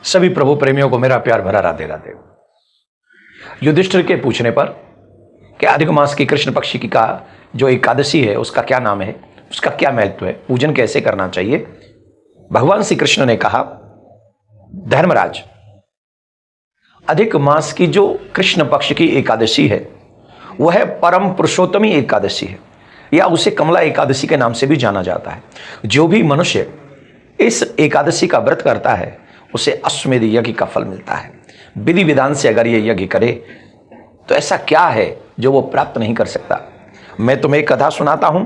सभी प्रभु प्रेमियों को मेरा प्यार भरा राधे राधे। युधिष्ठिर के पूछने पर कि अधिक मास की कृष्ण पक्ष की का जो एकादशी है उसका क्या नाम है, उसका क्या महत्व है, पूजन कैसे करना चाहिए, भगवान श्री कृष्ण ने कहा, धर्मराज, अधिक मास की जो कृष्ण पक्ष की एकादशी है वह है परम पुरुषोत्तमी एकादशी है, या उसे कमला एकादशी के नाम से भी जाना जाता है। जो भी मनुष्य इस एकादशी का व्रत करता है उसे अश्वमेध यज्ञ का फल मिलता है। विधि विधान से अगर ये यज्ञ करे तो ऐसा क्या है जो वो प्राप्त नहीं कर सकता। मैं तुम्हें एक कथा सुनाता हूं।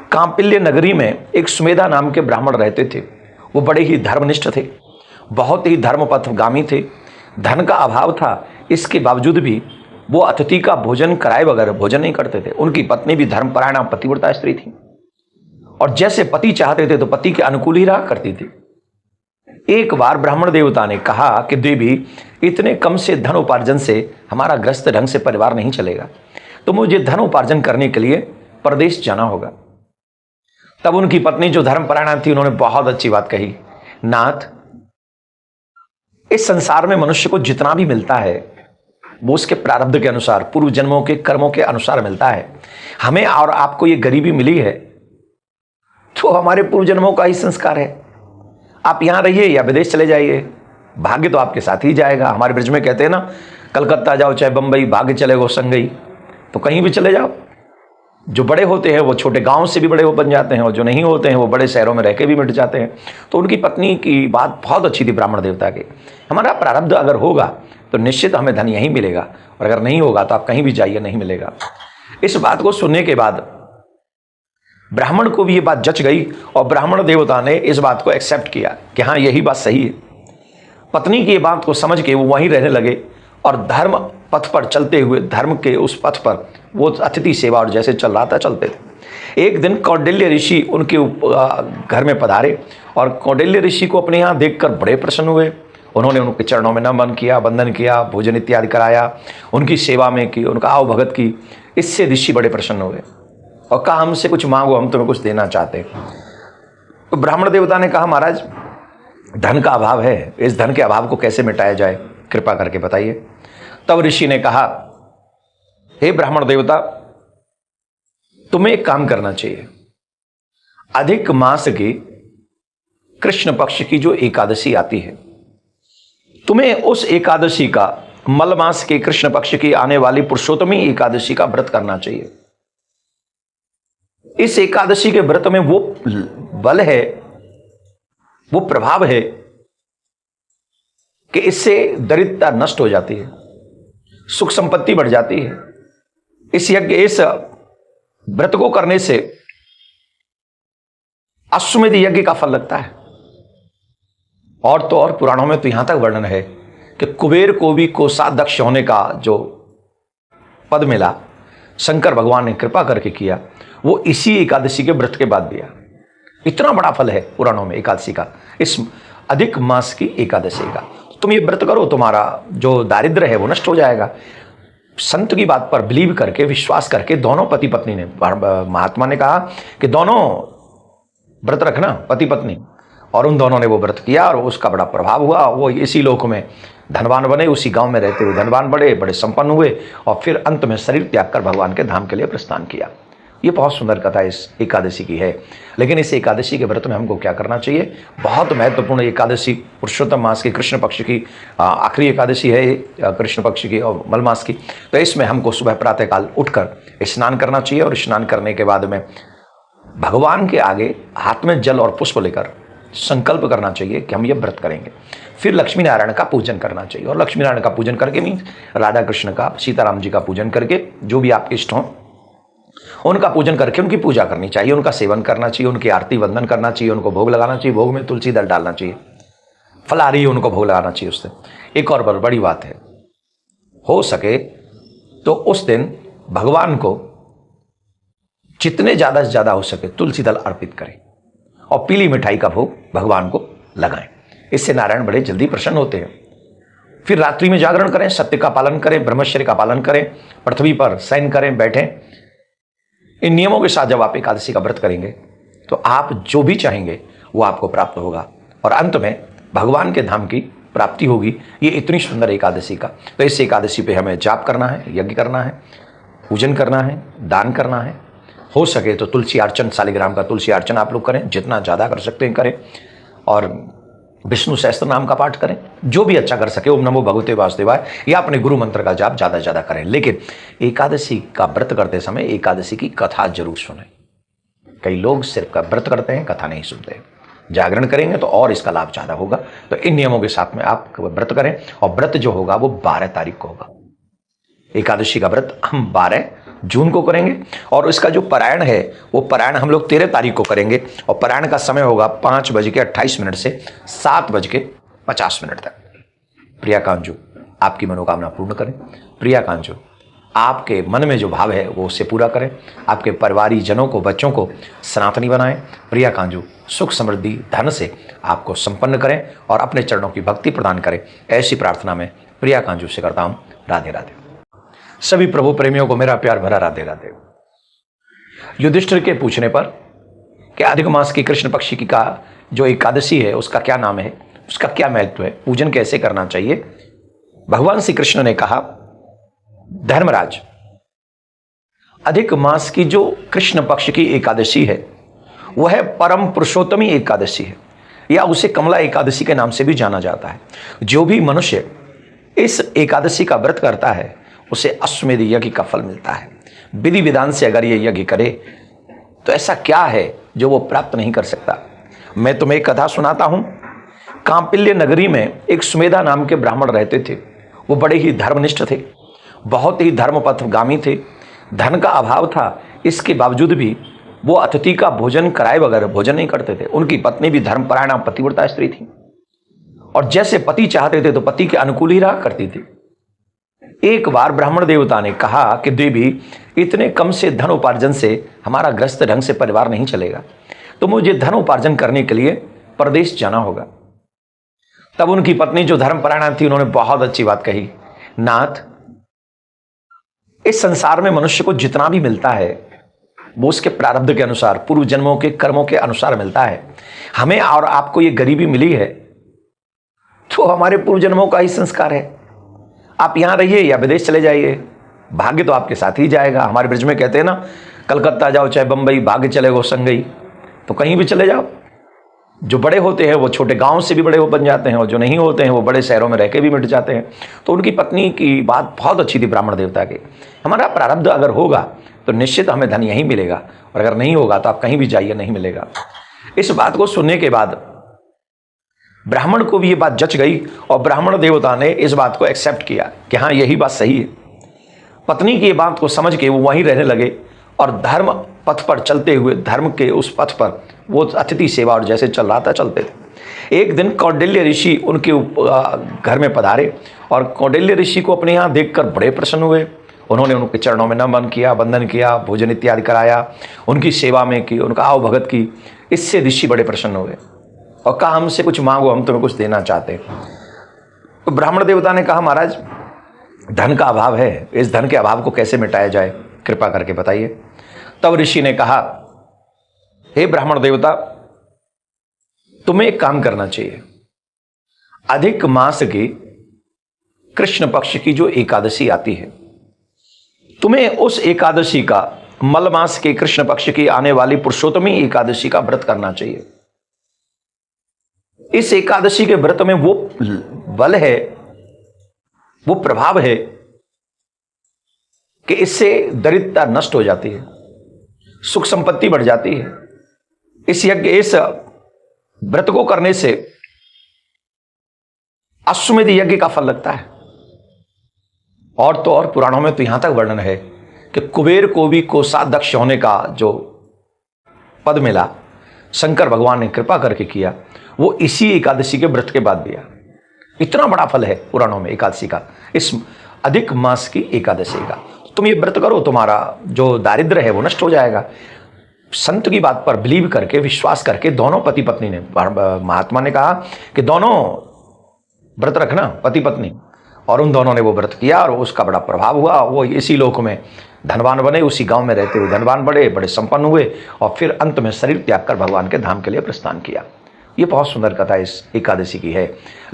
कांपिल्य नगरी में एक सुमेधा नाम के ब्राह्मण रहते थे। वो बड़े ही धर्मनिष्ठ थे, बहुत ही धर्मपथगामी थे। धन का अभाव था, इसके बावजूद भी वो अतिथि का भोजन कराए बगैर भोजन नहीं करते थे। उनकी पत्नी भी धर्मपरायण पतिव्रता स्त्री थी और जैसे पति चाहते थे तो पति के अनुकूल ही रहा करती थी। एक बार ब्राह्मण देवता ने कहा कि देवी, इतने कम से धन उपार्जन से हमारा ग्रस्त ढंग से परिवार नहीं चलेगा, तो मुझे धन उपार्जन करने के लिए परदेश जाना होगा। तब उनकी पत्नी जो धर्मपरायण थी, उन्होंने बहुत अच्छी बात कही, नाथ, इस संसार में मनुष्य को जितना भी मिलता है वो उसके प्रारब्ध के अनुसार, पूर्व जन्मों के कर्मों के अनुसार मिलता है। हमें और आपको ये गरीबी मिली है तो हमारे पूर्व जन्मों का ही संस्कार है। आप यहां रहिए या विदेश चले जाइए, भाग्य तो आपके साथ ही जाएगा। हमारे ब्रज में कहते हैं ना, कलकत्ता जाओ चाहे बंबई, भाग्य चले गो संगई। तो कहीं भी चले जाओ, जो बड़े होते हैं वो छोटे गांव से भी बड़े हो बन जाते हैं, और जो नहीं होते हैं वो बड़े शहरों में रह के भी मिट जाते हैं। तो उनकी पत्नी की बात बहुत अच्छी थी ब्राह्मण देवता की। हमारा प्रारब्ध अगर होगा तो निश्चित हमें धन यहीं मिलेगा, और अगर नहीं होगा तो आप कहीं भी जाइए, नहीं मिलेगा। इस बात को सुनने के बाद ब्राह्मण को भी ये बात जच गई और ब्राह्मण देवता ने इस बात को एक्सेप्ट किया कि हाँ, यही बात सही है। पत्नी की ये बात को समझ के वो वहीं रहने लगे और धर्म पथ पर चलते हुए, धर्म के उस पथ पर वो अतिथि सेवा और जैसे चल रहा था चलते थे। एक दिन कौंडिल्य ऋषि उनके घर में पधारे और कौंडिल्य ऋषि को अपने यहाँ देखकर बड़े प्रसन्न हुए। उन्होंने उनके चरणों में नमन किया, वंदन किया, भोजन इत्यादि कराया, उनकी सेवा में की, उनका आवभगत की। इससे ऋषि बड़े प्रसन्न हुए और कहा, हमसे कुछ मांगो, हम तुम्हें कुछ देना चाहते हैं। तो ब्राह्मण देवता ने कहा, महाराज, धन का अभाव है, इस धन के अभाव को कैसे मिटाया जाए, कृपा करके बताइए। तब ऋषि ने कहा, हे ब्राह्मण देवता, तुम्हें एक काम करना चाहिए। अधिक मास की कृष्ण पक्ष की जो एकादशी आती है, तुम्हें उस एकादशी का, मल मास के कृष्ण पक्ष की आने वाली पुरुषोत्तमी एकादशी का व्रत करना चाहिए। इस एकादशी के व्रत में वो बल है, वो प्रभाव है कि इससे दरिद्रता नष्ट हो जाती है, सुख संपत्ति बढ़ जाती है। इस व्रत को करने से अश्वमेध यज्ञ का फल लगता है। और तो और पुराणों में तो यहां तक वर्णन है कि कुबेर को भी कोषाध्यक्ष होने का जो पद मिला, शंकर भगवान ने कृपा करके किया, वो इसी एकादशी के व्रत के बाद दिया। इतना बड़ा फल है पुराणों में एकादशी का, इस अधिक मास की एकादशी का। तुम ये व्रत करो, तुम्हारा जो दारिद्र है वो नष्ट हो जाएगा। संत की बात पर बिलीव करके, विश्वास करके दोनों पति पत्नी ने, महात्मा ने कहा कि दोनों व्रत रखना, पति पत्नी, और उन दोनों ने वो व्रत किया और उसका बड़ा प्रभाव हुआ। वो इसी लोक में धनवान बने, उसी गांव में रहते हुए धनवान बड़े संपन्न हुए और फिर अंत में शरीर त्याग कर भगवान के धाम के लिए प्रस्थान किया। ये बहुत सुंदर कथा इस एकादशी की है। लेकिन इस एकादशी के व्रत में हमको क्या करना चाहिए? बहुत महत्वपूर्ण एकादशी, पुरुषोत्तम मास की कृष्ण पक्ष की आखिरी एकादशी है, कृष्ण पक्ष की और मल मास की। तो इसमें हमको सुबह प्रातःकाल उठकर स्नान करना चाहिए और स्नान करने के बाद में भगवान के आगे हाथ में जल और पुष्प लेकर संकल्प करना चाहिए कि हम ये व्रत करेंगे। फिर लक्ष्मी नारायण का पूजन करना चाहिए, और लक्ष्मी नारायण का पूजन करके मीन्स राधा कृष्ण का, सीताराम जी का पूजन करके, जो भी आपके इष्ट हों उनका पूजन करके उनकी पूजा करनी चाहिए, उनका सेवन करना चाहिए, उनकी आरती वंदन करना चाहिए, उनको भोग लगाना चाहिए। भोग में तुलसी दल डालना चाहिए, फलाहारी उनको भोग लगाना चाहिए। उससे एक और बड़ी बात है, हो सके तो उस दिन भगवान को जितने ज्यादा से ज्यादा हो सके तुलसी दल अर्पित करें और पीली मिठाई का भोग भगवान को लगाएं। इससे नारायण बड़े जल्दी प्रसन्न होते हैं। फिर रात्रि में जागरण करें, सत्य का पालन करें, ब्रह्मचर्य का पालन करें, पृथ्वी पर शयन करें, बैठें। इन नियमों के साथ जब आप एकादशी का व्रत करेंगे तो आप जो भी चाहेंगे वो आपको प्राप्त होगा और अंत में भगवान के धाम की प्राप्ति होगी। ये इतनी सुंदर एकादशी का, तो इस एकादशी पे हमें जाप करना है, यज्ञ करना है, पूजन करना है, दान करना है। हो सके तो तुलसी अर्चन, शालिग्राम का तुलसी अर्चन आप लोग करें, जितना ज़्यादा कर सकते हैं करें, और विष्णु सहस्त्र नाम का पाठ करें, जो भी अच्छा कर सके। ओम नमो भगवते वासुदेवाय, या अपने गुरु मंत्र का जाप ज़्यादा से ज़्यादा करें। लेकिन एकादशी का व्रत करते समय एकादशी की कथा जरूर सुनें। कई लोग सिर्फ का व्रत करते हैं, कथा नहीं सुनते। जागरण करेंगे तो और इसका लाभ ज़्यादा होगा। तो इन नियमों के साथ में आप व्रत करें, और व्रत जो होगा वो 12 तारीख को होगा। एकादशी का व्रत हम 12 जून को करेंगे, और इसका जो पारायण है वो पारायण हम लोग 13 तारीख को करेंगे, और पारायण का समय होगा 5:28 से 7:50 तक। प्रिया कांजू, आपकी मनोकामना पूर्ण करें। प्रिया कांजू, आपके मन में जो भाव है वो उससे पूरा करें। आपके परिवारी जनों को, बच्चों को सनातनी बनाएं। प्रिया कांजू सुख समृद्धि धन से आपको संपन्न करें और अपने चरणों की भक्ति प्रदान करें। ऐसी प्रार्थना में प्रिया कांजू से करता हूं। राधे राधे। सभी प्रभु प्रेमियों को मेरा प्यार भरा राधे राधे। युधिष्ठिर के पूछने पर कि अधिक मास की कृष्ण पक्ष की का जो एकादशी है उसका क्या नाम है, उसका क्या महत्व है, पूजन कैसे करना चाहिए, भगवान श्री कृष्ण ने कहा, धर्मराज, अधिक मास की जो कृष्ण पक्ष की एकादशी है वह परम पुरुषोत्तमी एकादशी है, या उसे कमला एकादशी के नाम से भी जाना जाता है। जो भी मनुष्य इस एकादशी का व्रत करता है उसे अश्वमेध यज्ञ का फल मिलता है। विधि विधान से अगर ये यज्ञ करे तो ऐसा क्या है जो वो प्राप्त नहीं कर सकता। मैं तुम्हें एक कथा सुनाता हूं। कांपिल्य नगरी में एक सुमेधा नाम के ब्राह्मण रहते थे। वो बड़े ही धर्मनिष्ठ थे, बहुत ही धर्मपथगामी थे। धन का अभाव था, इसके बावजूद भी वो अतिथि का भोजन कराए बगैर भोजन नहीं करते थे। उनकी पत्नी भी धर्मपरायण पतिव्रता स्त्री थी, और जैसे पति चाहते थे तो पति के अनुकूल ही रहा करती थी। एक बार ब्राह्मण देवता ने कहा कि देवी, इतने कम से धन उपार्जन से हमारा ग्रस्त ढंग से परिवार नहीं चलेगा, तो मुझे धन उपार्जन करने के लिए प्रदेश जाना होगा। तब उनकी पत्नी जो धर्मपरायण थी उन्होंने बहुत अच्छी बात कही, नाथ, इस संसार में मनुष्य को जितना भी मिलता है वो उसके प्रारब्ध के अनुसार, पूर्व जन्मों के कर्मों के अनुसार मिलता है। हमें और आपको ये गरीबी मिली है तो हमारे पूर्व जन्मों का ही संस्कार है। आप यहां रहिए या विदेश चले जाइए, भाग्य तो आपके साथ ही जाएगा। हमारे ब्रज में कहते हैं ना, कलकत्ता जाओ चाहे बंबई, भाग्य चले गो संगई। तो कहीं भी चले जाओ, जो बड़े होते हैं वो छोटे गांव से भी बड़े बन जाते हैं, और जो नहीं होते हैं वो बड़े शहरों में रह के भी मिट जाते हैं। तो उनकी पत्नी की बात बहुत अच्छी थी ब्राह्मण देवता की। हमारा प्रारब्ध अगर होगा तो निश्चित हमें धन यहीं मिलेगा, और अगर नहीं होगा तो आप कहीं भी जाइए, नहीं मिलेगा। इस बात को सुनने के बाद ब्राह्मण को भी ये बात जच गई, और ब्राह्मण देवता ने इस बात को एक्सेप्ट किया कि हाँ यही बात सही है। पत्नी की ये बात को समझ के वो वहीं रहने लगे, और धर्म पथ पर चलते हुए, धर्म के उस पथ पर वो अतिथि सेवा और जैसे चल रहा था चलते थे। एक दिन कौंडिल्य ऋषि उनके घर में पधारे, और कौंडिल्य ऋषि को अपने यहाँ देखकर बड़े प्रसन्न हुए। उन्होंने उनके चरणों में नमन किया, वंदन किया, भोजन इत्यादि कराया, उनकी सेवा में की, उनका आव भगत की। इससे ऋषि बड़े प्रसन्न हुए और कहा, हमसे कुछ मांगो, हम तुम्हें कुछ देना चाहते हैं। तो ब्राह्मण देवता ने कहा, महाराज, धन का अभाव है, इस धन के अभाव को कैसे मिटाया जाए, कृपा करके बताइए। तब ऋषि ने कहा, हे ब्राह्मण देवता, तुम्हें एक काम करना चाहिए। अधिक मास की कृष्ण पक्ष की जो एकादशी आती है, तुम्हें उस एकादशी का, मल मास के कृष्ण पक्ष की आने वाली पुरुषोत्तमी एकादशी का व्रत करना चाहिए। इस एकादशी के व्रत में वो बल है, वो प्रभाव है कि इससे दरिद्रता नष्ट हो जाती है, सुख संपत्ति बढ़ जाती है। इस व्रत को करने से अश्वमेध यज्ञ का फल लगता है। और तो और पुराणों में तो यहां तक वर्णन है कि कुबेर को भी कोषाध्यक्ष होने का जो पद मिला, शंकर भगवान ने कृपा करके किया, वो इसी एकादशी के व्रत के बाद दिया। इतना बड़ा फल है पुराणों में एकादशी का, इस अधिक मास की एकादशी का। तुम ये व्रत करो, तुम्हारा जो दारिद्र्य है वो नष्ट हो जाएगा। संत की बात पर बिलीव करके, विश्वास करके दोनों पति पत्नी ने, महात्मा ने कहा कि दोनों व्रत रखना, पति पत्नी, और उन दोनों ने वो व्रत किया और उसका बड़ा प्रभाव हुआ। वो इसी लोक में धनवान बने, उसी गांव में रहते हुए धनवान बड़े संपन्न हुए, और फिर अंत में शरीर त्याग कर भगवान के धाम के लिए प्रस्थान किया। ये बहुत सुंदर कथा इस एकादशी की है।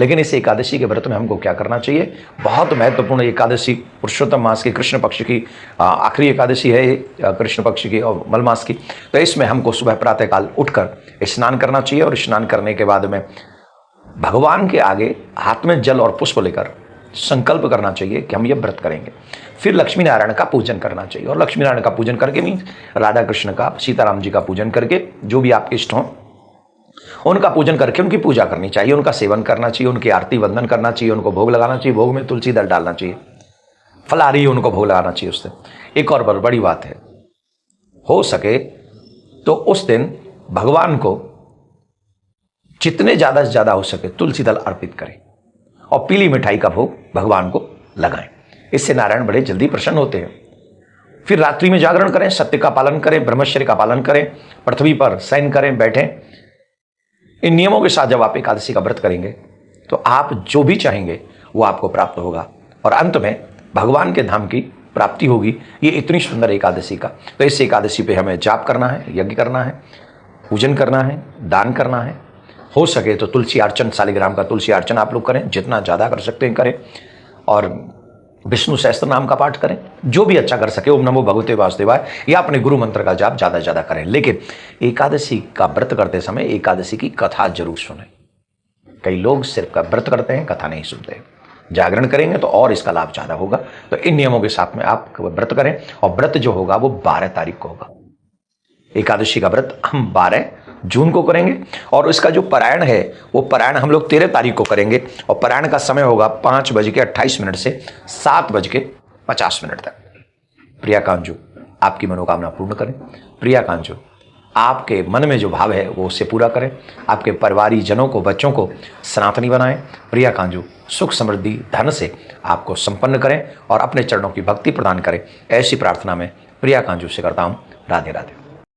लेकिन इस एकादशी के व्रत में हमको क्या करना चाहिए? बहुत महत्वपूर्ण एकादशी पुरुषोत्तम मास की कृष्ण पक्ष की आखिरी एकादशी है कृष्ण पक्ष की और मलमास की। तो इसमें हमको सुबह प्रातःकाल उठकर स्नान करना चाहिए और स्नान करने के बाद में भगवान के आगे हाथ में जल और पुष्प लेकर संकल्प करना चाहिए कि हम ये व्रत करेंगे। फिर लक्ष्मी नारायण का पूजन करना चाहिए और लक्ष्मी नारायण का पूजन करके मीन्स राधा कृष्ण का, सीताराम जी का पूजन करके, जो भी आपके इष्ट हों उनका पूजन करके उनकी पूजा करनी चाहिए, उनका सेवन करना चाहिए, उनकी आरती वंदन करना चाहिए, उनको भोग लगाना चाहिए। भोग में तुलसी दल डालना चाहिए, फलाहारी उनको भोग लगाना चाहिए उससे। एक और बड़ी बात है, हो सके तो उस दिन भगवान को जितने ज़्यादा से ज़्यादा हो सके तुलसी दल अर्पित करें और पीली मिठाई का भोग भगवान को लगाएं। इससे नारायण बड़े जल्दी प्रसन्न होते हैं। फिर रात्रि में जागरण करें, सत्य का पालन करें, ब्रह्मचर्य का पालन करें, पृथ्वी पर शयन करें, बैठें। इन नियमों के साथ जब आप एकादशी का व्रत करेंगे तो आप जो भी चाहेंगे वो आपको प्राप्त होगा और अंत में भगवान के धाम की प्राप्ति होगी। ये इतनी सुंदर एकादशी का। तो इस एकादशी पे हमें जाप करना है, यज्ञ करना है, पूजन करना है, दान करना है। हो सके तो तुलसी अर्चन, शालिग्राम का तुलसी अर्चन आप लोग करें, जितना ज़्यादा कर सकते हैं करें। और विष्णु सहस्त्र नाम का पाठ करें, जो भी अच्छा कर सके। ओम नमो भगवते वासुदेवाय या अपने गुरु मंत्र का जाप ज़्यादा से ज़्यादा करें। लेकिन एकादशी का व्रत करते समय एकादशी की कथा जरूर सुनें। कई लोग सिर्फ का व्रत करते हैं, कथा नहीं सुनते। जागरण करेंगे तो और इसका लाभ ज़्यादा होगा। तो इन नियमों के साथ में आप व्रत करें और व्रत जो होगा वो 12 तारीख को होगा। एकादशी का व्रत हम 12 जून को करेंगे और इसका जो पारायण है वो पारायण हम लोग 13 तारीख को करेंगे और पारायण का समय होगा 5:28 से 7:50 तक। प्रिया कांजू आपकी मनोकामना पूर्ण करें। प्रिया कांजू आपके मन में जो भाव है वो उससे पूरा करें। आपके परिवारी जनों को, बच्चों को सनातनी बनाएं। प्रिया कांजू सुख समृद्धि धन से आपको संपन्न करें और अपने चरणों की भक्ति प्रदान करें। ऐसी प्रार्थना में प्रिया कांजू से करता हूँ। राधे राधे।